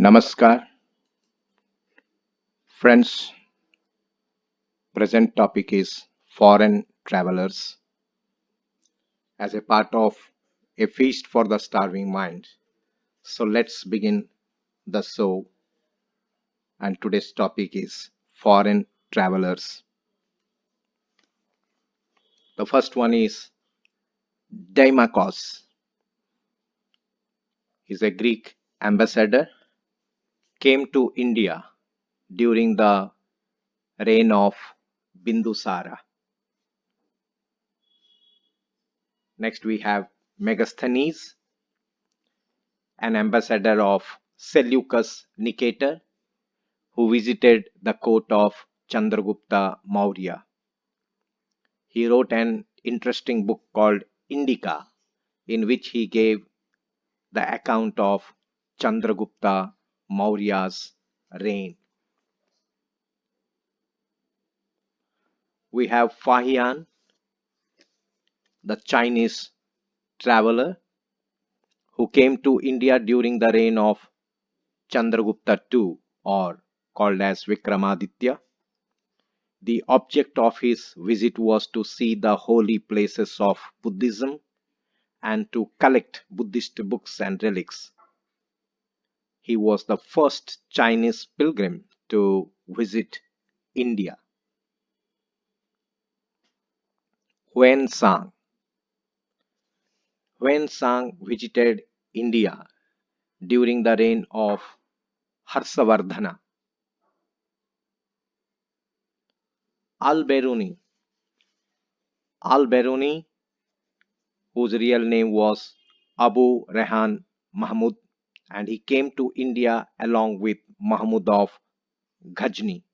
Namaskar, friends. Present topic is foreign travelers as a part of a feast for the starving mind. So let's begin the show. And today's topic is foreign travelers. The first one is Deimakos. He's a Greek ambassador. Came to India during the reign of Bindusara. Next we have Megasthenes, an ambassador of Seleucus Nicator, who visited the court of Chandragupta Maurya. He wrote an interesting book called Indica, in which he gave the account of Chandragupta Maurya's reign. We have Fahian, the Chinese traveler who came to India during the reign of Chandragupta II, or called as Vikramaditya. The object of his visit was to see the holy places of Buddhism and to collect Buddhist books and relics. He was the first Chinese pilgrim to visit India. Huan Sang. Huan Sang visited India during the reign of Harshavardhana. Al-Biruni. Al-Biruni, whose real name was Abu Rehan Mahmud, and he came to India along with Mahmud of Ghazni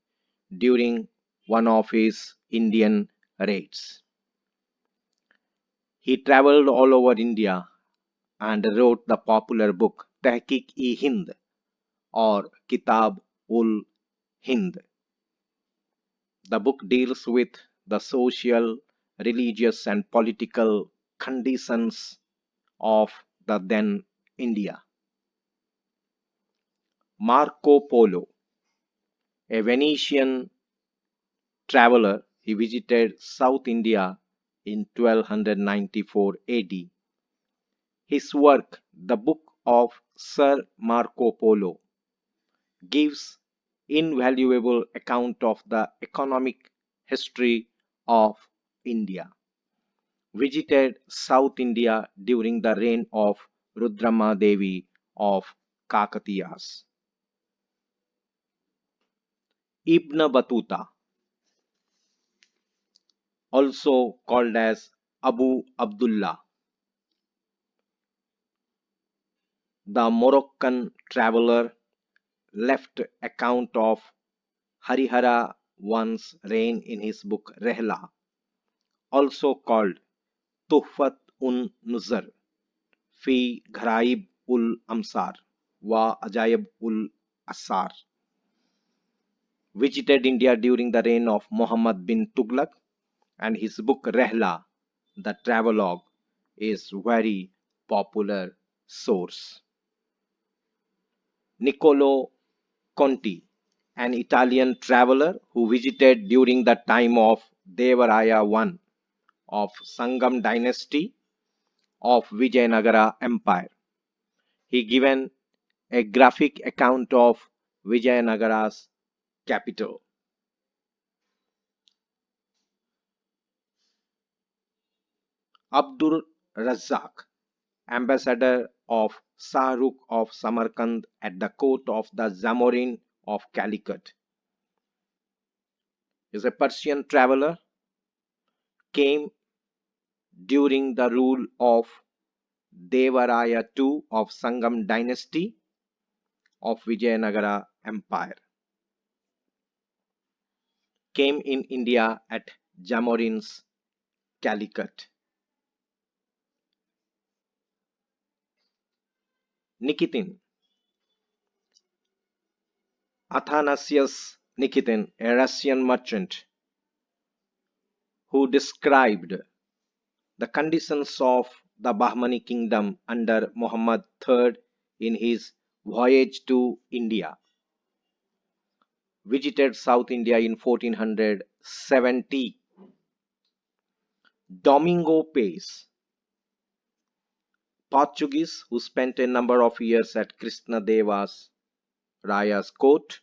during one of his Indian raids. He traveled all over India and wrote the popular book Tehqiq-e-Hind, or Kitab ul Hind. The book deals with the social, religious, and political conditions of the then India. Marco Polo, a Venetian traveler, he visited South India in 1294 AD. His work, the Book of Sir Marco Polo, gives invaluable account of the economic history of India. Visited South India during the reign of Rudrama Devi of Kakatiyas. Ibn Battuta, also called as Abu Abdullah, the Moroccan traveler, left account of Harihara I's reign in his book Rehla, also called Tuhfat un Nuzar fi Gharaib ul Amsar wa Ajayib ul Asar. Visited India during the reign of Muhammad bin Tughlaq, and his book Rehla, the travelogue, is very popular source. Niccolo Conti, an Italian traveler who visited during the time of Devaraya I of Sangam dynasty of Vijayanagara Empire. He given a graphic account of Vijayanagara's capital. Abdur Razzaq, ambassador of Shahrukh of Samarkand at the court of the Zamorin of Calicut, is a Persian traveler, came during the rule of Devaraya II of Sangam dynasty of Vijayanagara Empire. Came in India at Jamorin's Calicut. Nikitin. Athanasius Nikitin, a Russian merchant, who described the conditions of the Bahmani kingdom under Muhammad III in his voyage to India, visited South India in 1470. Domingo Pace, Portuguese who spent a number of years at Krishna Deva's Raya's court,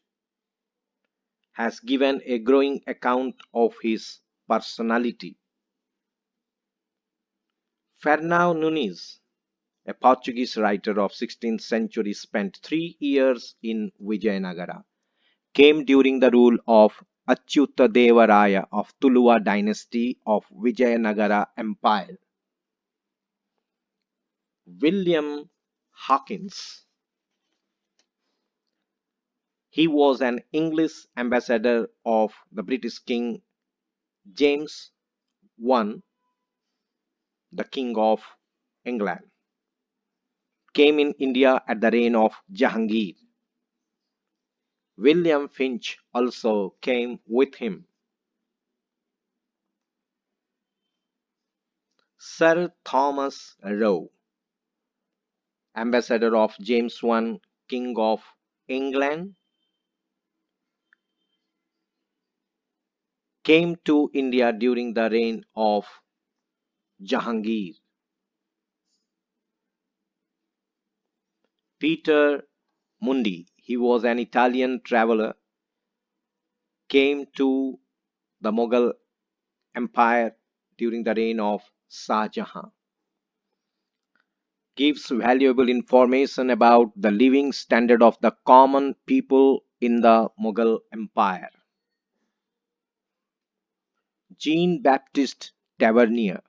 has given a growing account of his personality. Fernão Nunes, a Portuguese writer of 16th century, spent 3 years in Vijayanagara, came during the rule of Achyuta Deva Raya of Tuluva dynasty of Vijayanagara Empire. William Hawkins, he was an English ambassador of the British King James I, the King of England, came in India at the reign of Jahangir. William Finch also came with him. Sir Thomas Roe, ambassador of James I, King of England, came to India during the reign of Jahangir. Peter Mundi, he was an Italian traveler, came to the Mughal Empire during the reign of Shah Jahan. Gives valuable information about the living standard of the common people in the Mughal Empire. Jean-Baptiste Tavernier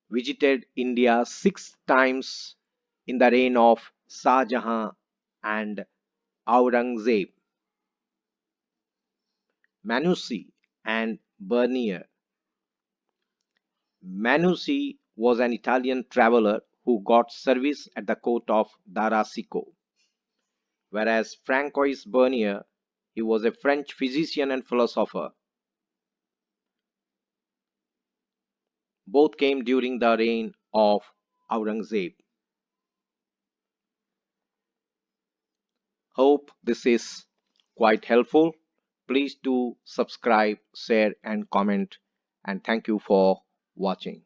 visited India 6 times in the reign of Shah Jahan and Aurangzeb. Manussi and Bernier. Manussi was an Italian traveler who got service at the court of Dara Sicco, whereas Francois Bernier, he was a French physician and philosopher. Both came during the reign of Aurangzeb. Hope this is quite helpful. Please do subscribe, share, and comment. And thank you for watching.